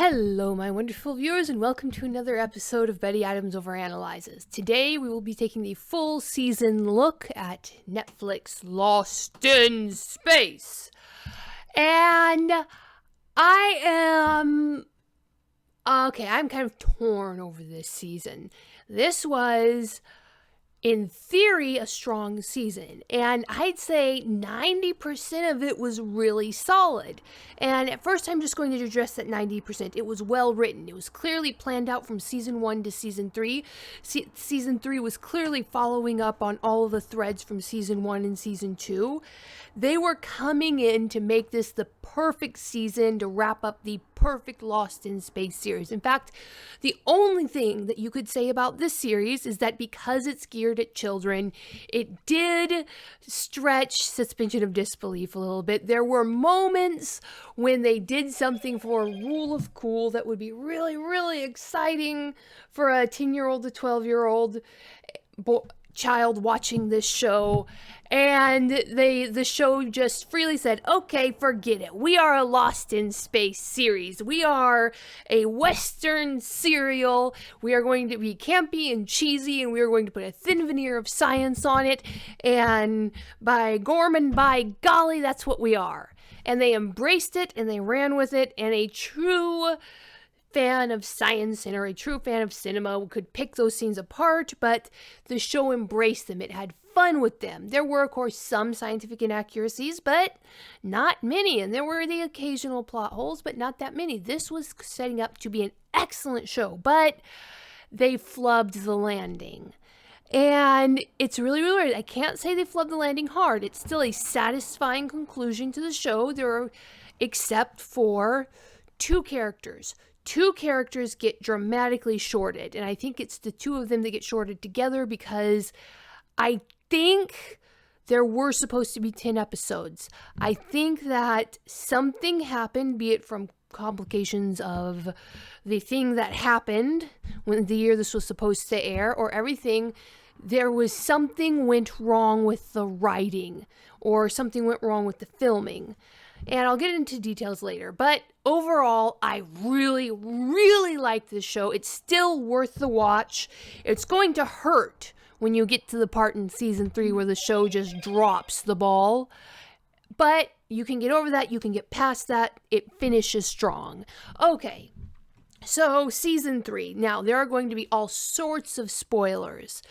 Hello, my wonderful viewers, and welcome to another episode of Betty Adams Overanalyzes. Today, we will be taking the full season look at Netflix Lost in Space. And I'm kind of torn over this season. This was, in theory, a strong season, and I'd say 90% of it was really solid. And at first, I'm just going to address that 90%. It was well written. It was clearly planned out from season 1 to season 3. Season 3 was clearly following up on all of the threads from season 1 and season 2. They were coming in to make this the perfect season to wrap up the perfect Lost in Space series. In fact, the only thing that you could say about this series is that because it's geared at children, it did stretch suspension of disbelief a little bit. There were moments when they did something for a rule of cool that would be really, really exciting for a 10-year-old to 12-year-old child watching this show, and the show just freely said, okay, forget it. We are a Lost in Space series. We are a Western serial. We are going to be campy and cheesy, and we are going to put a thin veneer of science on it, and by Gorm and by golly, that's what we are. And they embraced it, and they ran with it, and a true fan of science or a true fan of cinema could pick those scenes apart, but the show embraced them. It had fun with them. There were, of course, some scientific inaccuracies, but not many, and there were the occasional plot holes, but not that many. This was setting up to be an excellent show, but they flubbed the landing. And it's really, really weird. I can't say they flubbed the landing hard. It's still a satisfying conclusion to the show, except for two characters. Two characters get dramatically shorted, and I think it's the two of them that get shorted together because I think there were supposed to be 10 episodes. I think that something happened, be it from complications of the thing that happened when the year this was supposed to air, or everything. There was something went wrong with the writing, or something went wrong with the filming. And I'll get into details later. But overall, I really, really like this show. It's still worth the watch. It's going to hurt when you get to the part in season 3 where the show just drops the ball. But you can get over that. You can get past that. It finishes strong. Okay. So, season 3. Now, there are going to be all sorts of spoilers.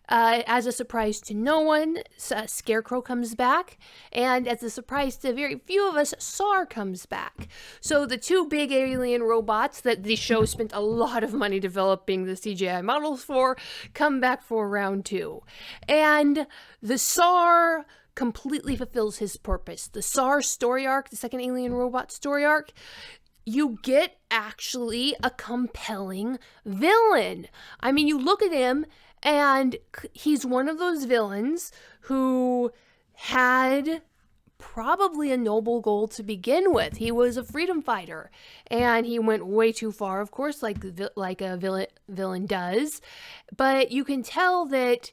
As a surprise to no one, Scarecrow comes back. And as a surprise to very few of us, SAR comes back. So, the two big alien robots that the show spent a lot of money developing the CGI models for come back for round 2. And the SAR completely fulfills his purpose. The SAR story arc, the second alien robot story arc, you get actually a compelling villain. I mean, you look at him and he's one of those villains who had probably a noble goal to begin with. He was a freedom fighter, and he went way too far, of course, like a villain does. But you can tell that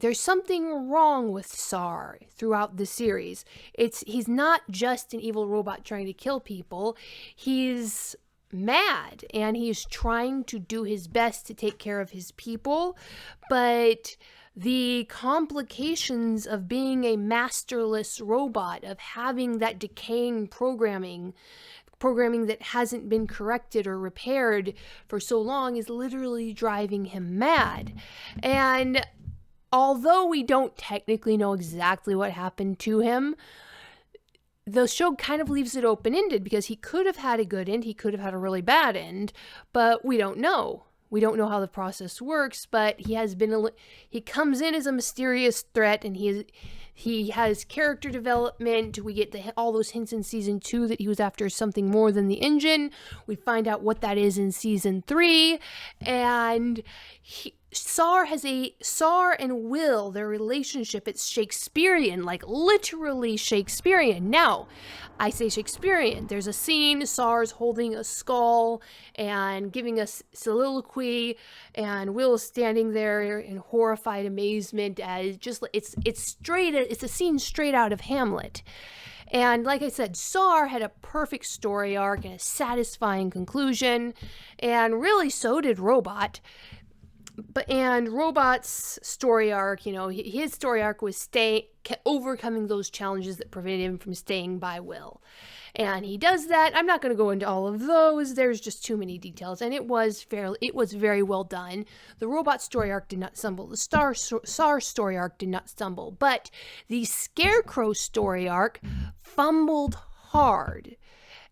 there's something wrong with SAR throughout the series. He's not just an evil robot trying to kill people. He's mad, and he's trying to do his best to take care of his people, but the complications of being a masterless robot, of having that decaying programming that hasn't been corrected or repaired for so long, is literally driving him mad. And although we don't technically know exactly what happened to him, the show kind of leaves it open-ended because he could have had a good end, he could have had a really bad end, but we don't know. We don't know how the process works, but he comes in as a mysterious threat, and he has character development. We get all those hints in season 2 that he was after something more than the engine. We find out what that is in season 3, and SAR and Will, their relationship, it's Shakespearean, like literally Shakespearean. Now, I say Shakespearean. There's a scene, SAR's holding a skull and giving a soliloquy, and Will is standing there in horrified amazement as it's a scene straight out of Hamlet. And like I said, Sar had a perfect story arc and a satisfying conclusion, and really so did Robot. And Robot's story arc, his story arc was overcoming those challenges that prevented him from staying by Will. And he does that. I'm not going to go into all of those. There's just too many details. And it was very well done. The Robot story arc did not stumble. The Sar story arc did not stumble. But the Scarecrow story arc fumbled hard.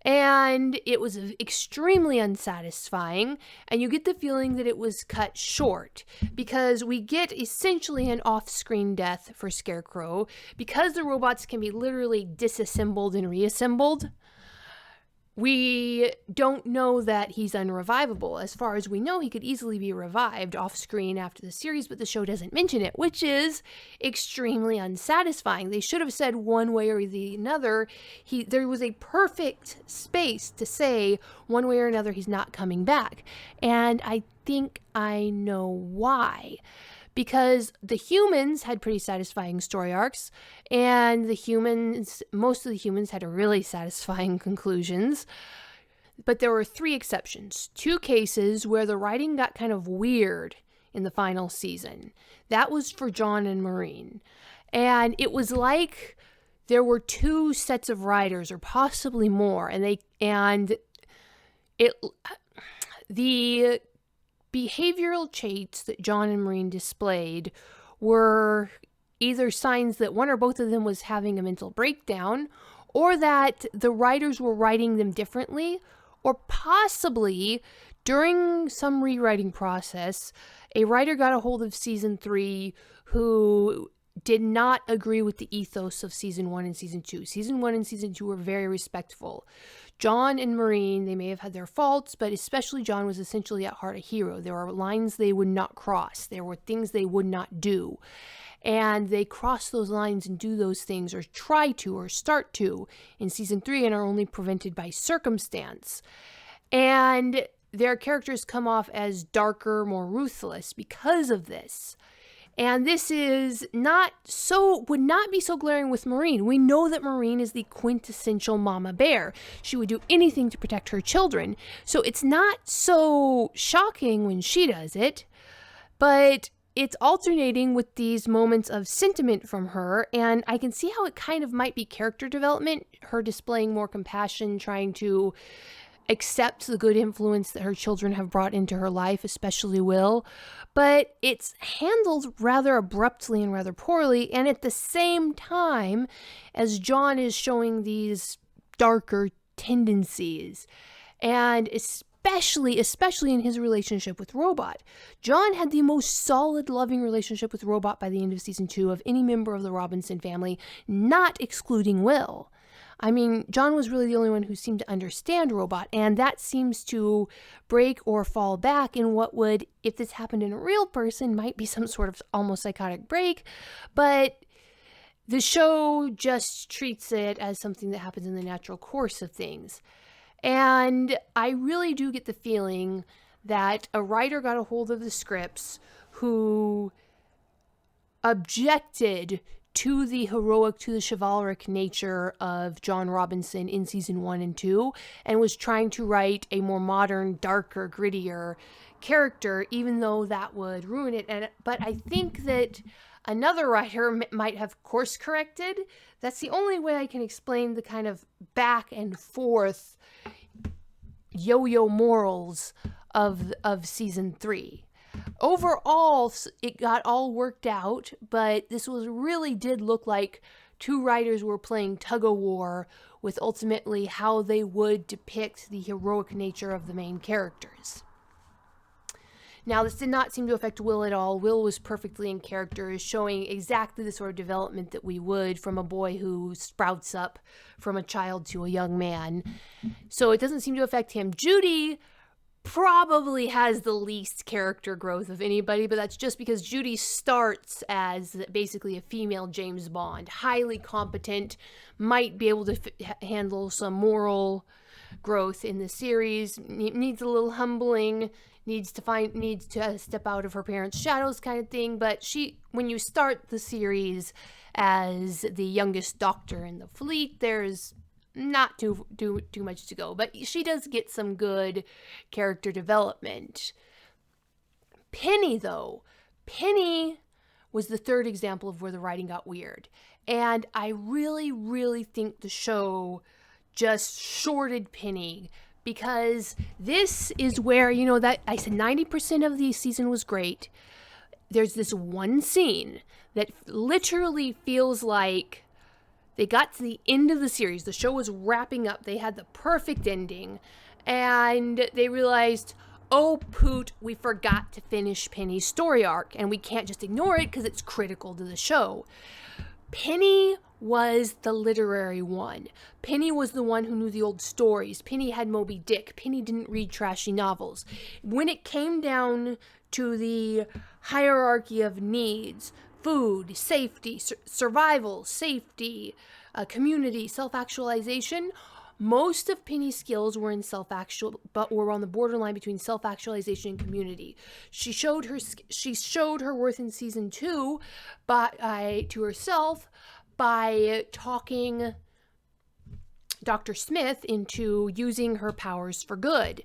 And it was extremely unsatisfying, and you get the feeling that it was cut short, because we get essentially an off-screen death for Scarecrow, because the robots can be literally disassembled and reassembled. We don't know that he's unrevivable. As far as we know, he could easily be revived off-screen after the series, but the show doesn't mention it, which is extremely unsatisfying. They should have said one way or the other. There was a perfect space to say one way or another he's not coming back. And I think I know why. Because the humans had pretty satisfying story arcs, and most of the humans had really satisfying conclusions. But there were 3 exceptions. 2 cases where the writing got kind of weird in the final season. That was for John and Maureen. And it was like there were 2 sets of writers, or possibly more, the behavioral traits that John and Maureen displayed were either signs that one or both of them was having a mental breakdown, or that the writers were writing them differently, or possibly during some rewriting process, a writer got a hold of season 3 who did not agree with the ethos of season 1 and season 2. Season 1 and season 2 were very respectful. John and Maureen, they may have had their faults, but especially John was essentially at heart a hero. There were lines they would not cross. There were things they would not do. And they cross those lines and do those things, or try to, or start to, in season 3, and are only prevented by circumstance. And their characters come off as darker, more ruthless because of this. And this would not be so glaring with Maureen. We know that Maureen is the quintessential mama bear. She would do anything to protect her children. So it's not so shocking when she does it, but it's alternating with these moments of sentiment from her. And I can see how it kind of might be character development, her displaying more compassion, trying to accept the good influence that her children have brought into her life, especially Will, but it's handled rather abruptly and rather poorly, and at the same time as John is showing these darker tendencies, and especially in his relationship with Robot. John had the most solid, loving relationship with Robot by the end of season 2 of any member of the Robinson family, not excluding Will. I mean, John was really the only one who seemed to understand Robot, and that seems to break or fall back in what would, if this happened in a real person, might be some sort of almost psychotic break, but the show just treats it as something that happens in the natural course of things. And I really do get the feeling that a writer got a hold of the scripts who objected to the heroic, to the chivalric nature of John Robinson in season 1 and 2, and was trying to write a more modern, darker, grittier character, even though that would ruin it. But I think that another writer might have course corrected. That's the only way I can explain the kind of back and forth yo-yo morals of season 3. Overall, it got all worked out, but this did look like 2 writers were playing tug-of-war with ultimately how they would depict the heroic nature of the main characters. Now, this did not seem to affect Will at all. Will was perfectly in character, showing exactly the sort of development that we would from a boy who sprouts up from a child to a young man. So it doesn't seem to affect him. Judy probably has the least character growth of anybody, but that's just because Judy starts as basically a female James Bond, highly competent, might be able to handle some moral growth in the series. Needs a little humbling, needs to step out of her parents' shadows kind of thing. But when you start the series as the youngest doctor in the fleet, there's not too much to go. But she does get some good character development. Penny, though. Penny was the third example of where the writing got weird. And I really, really think the show just shorted Penny, because this is where, that I said 90% of the season was great. There's this one scene that literally feels like they got to the end of the series. The show was wrapping up. They had the perfect ending. And they realized, oh, poot, we forgot to finish Penny's story arc. And we can't just ignore it because it's critical to the show. Penny was the literary one. Penny was the one who knew the old stories. Penny had Moby Dick. Penny didn't read trashy novels. When it came down to the hierarchy of needs, food, safety, survival, safety, community, self-actualization, most of Penny's skills were in but were on the borderline between self-actualization and community. She showed her worth in season 2 to herself by talking Dr. Smith into using her powers for good.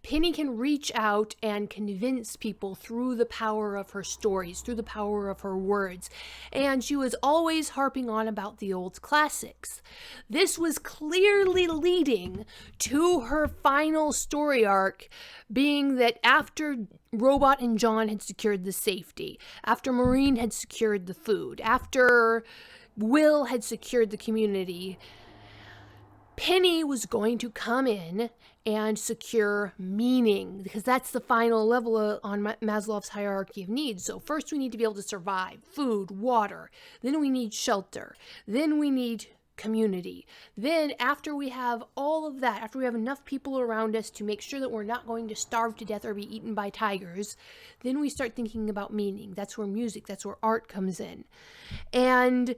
Penny can reach out and convince people through the power of her stories, through the power of her words. And she was always harping on about the old classics. This was clearly leading to her final story arc, being that after Robot and John had secured the safety, after Maureen had secured the food, after Will had secured the community, Penny was going to come in and secure meaning, because that's the final level on Maslow's hierarchy of needs. So first we need to be able to survive, food, water. Then we need shelter. Then we need community. Then after we have all of that, after we have enough people around us to make sure that we're not going to starve to death or be eaten by tigers, then we start thinking about meaning. That's where music, that's where art comes in. And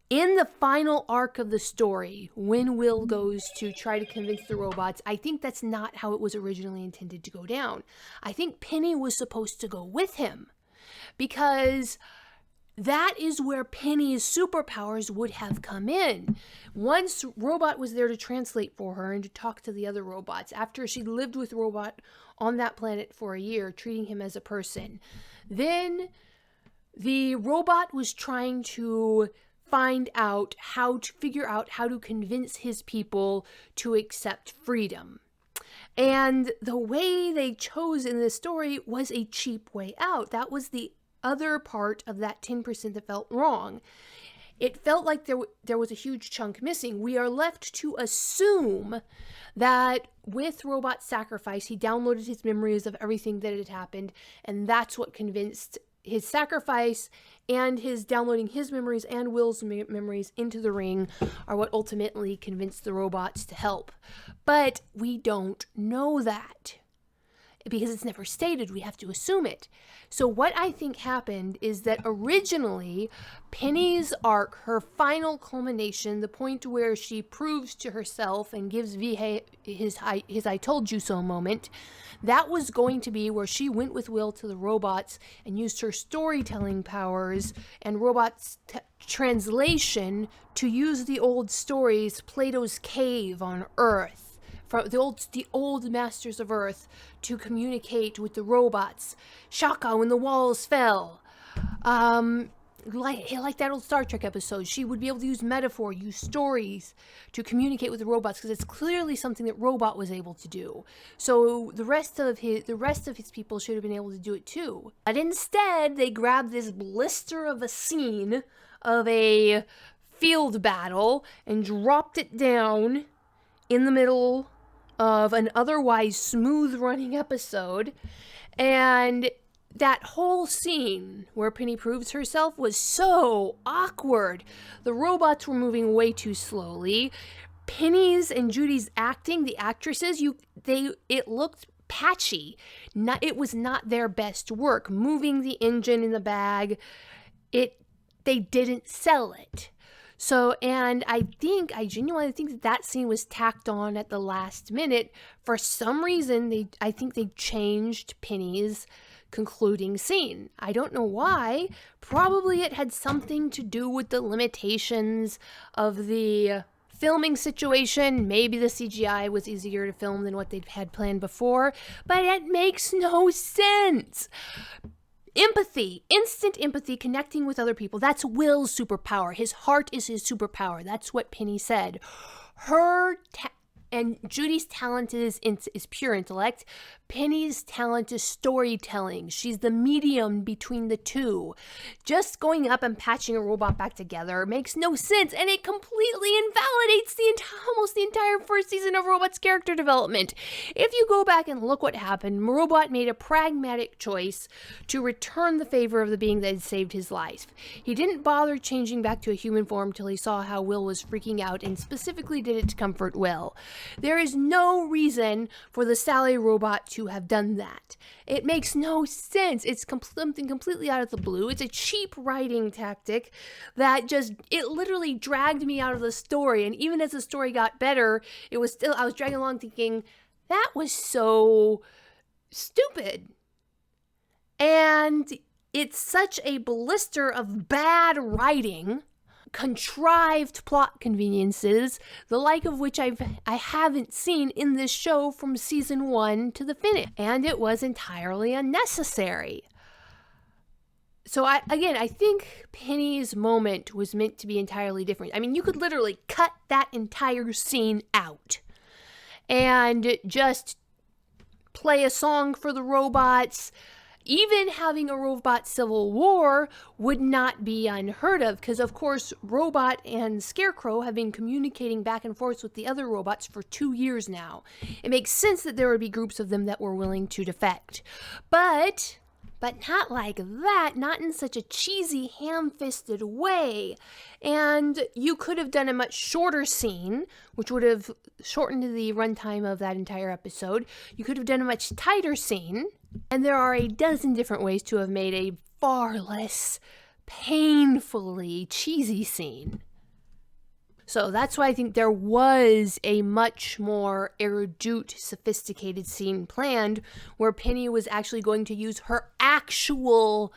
in the final arc of the story, when Will goes to try to convince the robots, I think that's not how it was originally intended to go down. I think Penny was supposed to go with him, because that is where Penny's superpowers would have come in. Once Robot was there to translate for her and to talk to the other robots, after she lived with Robot on that planet for a year, treating him as a person, then the robot was trying to figure out how to convince his people to accept freedom. And the way they chose in this story was a cheap way out. That was the other part of that 10% that felt wrong. It felt like there was a huge chunk missing. We are left to assume that with Robot's sacrifice, he downloaded his memories of everything that had happened, and that's what convinced his sacrifice and his downloading his memories and Will's memories into the ring are what ultimately convinced the robots to help. But we don't know that, because it's never stated. We have to assume it. So what I think happened is that originally Penny's arc, her final culmination, the point where she proves to herself and gives V his I told you so moment, that was going to be where she went with Will to the robots and used her storytelling powers and robots' translation to use the old stories, Plato's cave on Earth, for the old masters of Earth, to communicate with the robots. Shaka, when the walls fell. Like that old Star Trek episode, she would be able to use metaphor, use stories to communicate with the robots, because it's clearly something that Robot was able to do. So the rest of his people should have been able to do it too. But instead, they grabbed this blister of a scene of a field battle and dropped it down in the middle of an otherwise smooth running episode, and that whole scene where Penny proves herself was so awkward. The robots were moving way too slowly. Penny's and Judy's acting, the actresses, it looked patchy. It was not their best work. Moving the engine in the bag, they didn't sell it. So, and I genuinely think that scene was tacked on at the last minute. For some reason, I think they changed Penny's concluding scene. I don't know why. Probably it had something to do with the limitations of the filming situation. Maybe the CGI was easier to film than what they'd had planned before, but it makes no sense. Empathy, instant empathy, connecting with other people. That's Will's superpower. His heart is his superpower. That's what Penny said. And Judy's talent is pure intellect. Penny's talent is storytelling. She's the medium between the two. Just going up and patching a robot back together makes no sense, and it completely invalidates almost the entire first season of Robot's character development. If you go back and look what happened, Robot made a pragmatic choice to return the favor of the being that had saved his life. He didn't bother changing back to a human form till he saw how Will was freaking out, and specifically did it to comfort Will. There is no reason for the Sally robot to have done that. It makes no sense. It's something completely out of the blue. It's a cheap writing tactic that it literally dragged me out of the story. And even as the story got better, I was dragging along thinking, that was so stupid. And it's such a blister of bad writing, contrived plot conveniences, the like of which I haven't seen in this show from season 1 to the finish, and it was entirely unnecessary. So I think Penny's moment was meant to be entirely different. I mean, you could literally cut that entire scene out and just play a song for the robots. Even having a robot civil war would not be unheard of, because of course Robot and Scarecrow have been communicating back and forth with the other robots for 2 years now. It makes sense that there would be groups of them that were willing to defect. But not like that, not in such a cheesy, ham-fisted way. And you could have done a much shorter scene, which would have shortened the runtime of that entire episode. You could have done a much tighter scene. And there are a dozen different ways to have made a far less painfully cheesy scene. So that's why I think there was a much more erudite, sophisticated scene planned where Penny was actually going to use her actual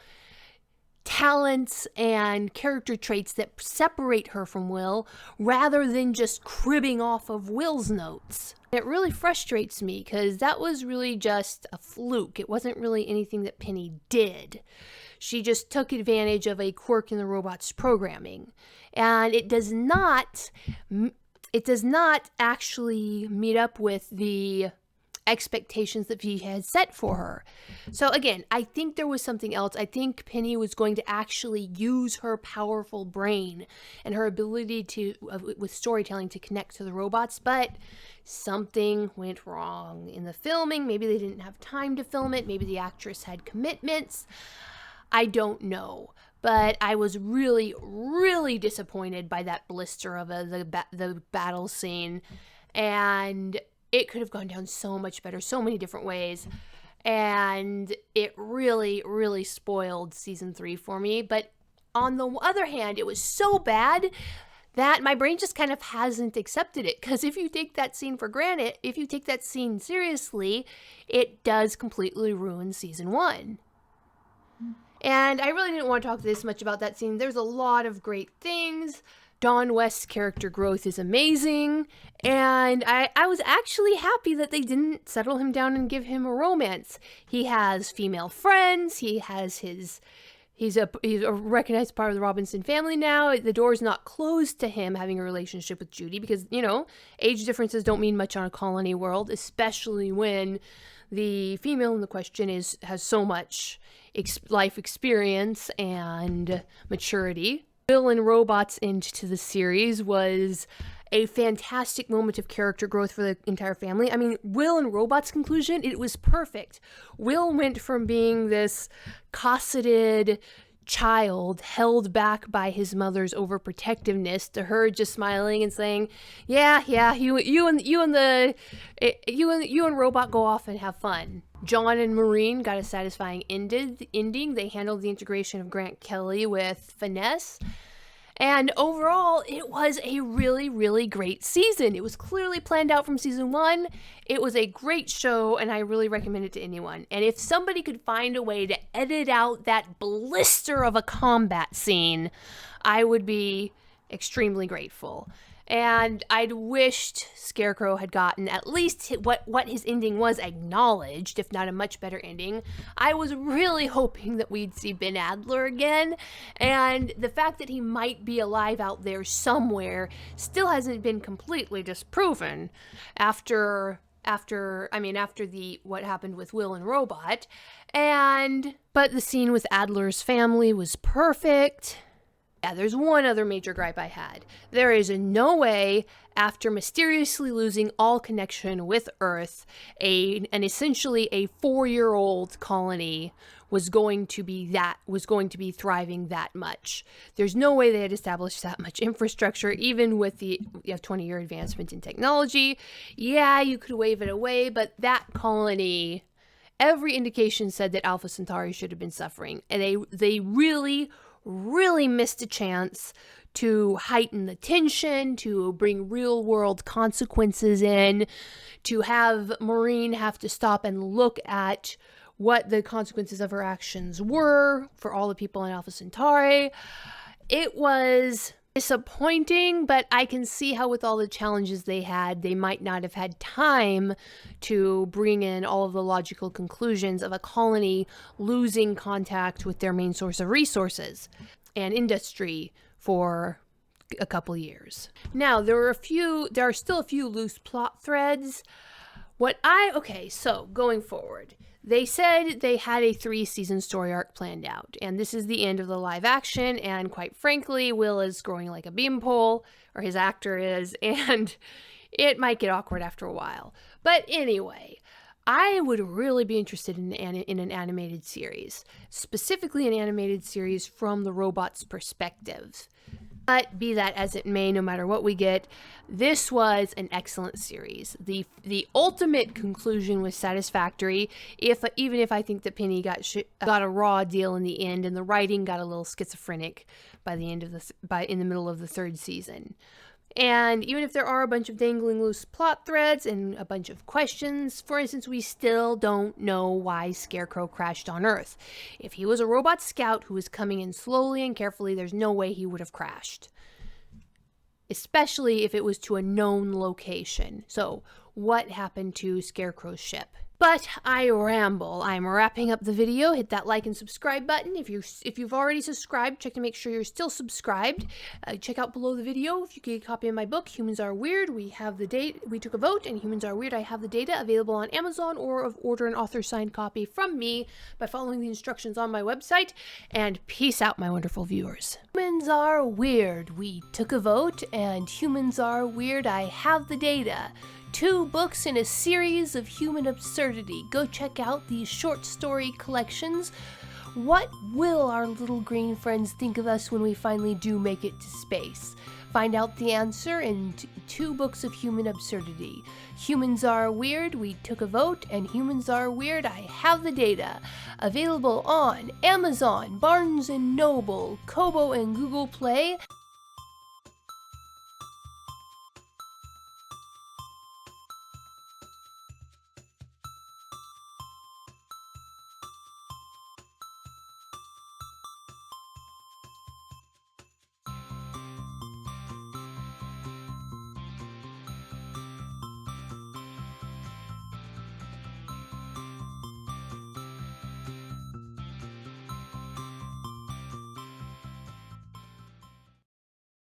talents and character traits that separate her from Will rather than just cribbing off of Will's notes. It really frustrates me because that was really just a fluke. It wasn't really anything that Penny did. She just took advantage of a quirk in the robot's programming. And it does not actually meet up with the expectations that he had set for her. So again, I think there was something else. I think Penny was going to actually use her powerful brain and her ability to, with storytelling, to connect to the robots, but something went wrong in the filming. Maybe they didn't have time to film it. Maybe the actress had commitments. I don't know. But I was really, really disappointed by that blister of the battle scene. And it could have gone down so much better, so many different ways. And it really, really spoiled season 3 for me. But on the other hand, it was so bad that my brain just kind of hasn't accepted it. Because if you take that scene for granted, if you take that scene seriously, it does completely ruin season 1. And I really didn't want to talk this much about that scene. There's a lot of great things. Dawn West's character growth is amazing. And I was actually happy that they didn't settle him down and give him a romance. He has female friends. He's a recognized part of the Robinson family now. The door's not closed to him having a relationship with Judy because, age differences don't mean much on a colony world, especially when the female in the question has so much life experience and maturity. Will and Robot's end to the series was a fantastic moment of character growth for the entire family. I mean, Will and Robot's conclusion, it was perfect. Will went from being this cosseted child held back by his mother's overprotectiveness to her just smiling and saying, yeah, you and Robot go off and have fun. John and Maureen got a satisfying ending. They handled the integration of Grant Kelly with finesse. And overall, it was a really, really great season. It was clearly planned out from season 1. It was a great show, and I really recommend it to anyone. And if somebody could find a way to edit out that blister of a combat scene, I would be extremely grateful. And I'd wished Scarecrow had gotten at least what his ending was acknowledged, if not a much better ending. I was really hoping that we'd see Ben Adler again, and the fact that he might be alive out there somewhere still hasn't been completely disproven after what happened with Will and Robot. But the scene with Adler's family was perfect. Yeah, there's one other major gripe I had. There is no way, after mysteriously losing all connection with Earth, an essentially a 4-year-old colony was going to be thriving that much. There's no way they had established that much infrastructure, even with the 20-year advancement in technology. Yeah, you could wave it away, but that colony, every indication said that Alpha Centauri should have been suffering, and they really missed a chance to heighten the tension, to bring real world consequences in, to have Maureen have to stop and look at what the consequences of her actions were for all the people in Alpha Centauri. It was disappointing, but I can see how with all the challenges they had, they might not have had time to bring in all of the logical conclusions of a colony losing contact with their main source of resources and industry for a couple years. Now, there are still a few loose plot threads. So going forward, they said they had a 3-season story arc planned out, and this is the end of the live action, and quite frankly, Will is growing like a beanpole, or his actor is, and it might get awkward after a while. But anyway, I would really be interested in an animated series, specifically an animated series from the robot's perspective. But be that as it may, no matter what we get, this was an excellent series. The ultimate conclusion was satisfactory, even if I think that Penny got a raw deal in the end, and the writing got a little schizophrenic in the middle of the 3rd season. And even if there are a bunch of dangling loose plot threads and a bunch of questions, for instance, we still don't know why Scarecrow crashed on Earth. If he was a robot scout who was coming in slowly and carefully, there's no way he would have crashed. Especially if it was to a known location. So, what happened to Scarecrow's ship? But I ramble. I'm wrapping up the video. Hit that like and subscribe button. If you've already subscribed, check to make sure you're still subscribed. Check out below the video if you get a copy of my book, Humans Are Weird. We took a vote, and Humans Are Weird. I have the data available on Amazon, or order an author-signed copy from me by following the instructions on my website. And peace out, my wonderful viewers. Humans Are Weird. We took a vote, and Humans Are Weird. I have the data. 2 books in a series of human absurdity. Go check out these short story collections. What will our little green friends think of us when we finally do make it to space? Find out the answer in 2 books of human absurdity. Humans Are Weird, We Took a Vote, and Humans Are Weird, I Have the Data. Available on Amazon, Barnes & Noble, Kobo, and Google Play.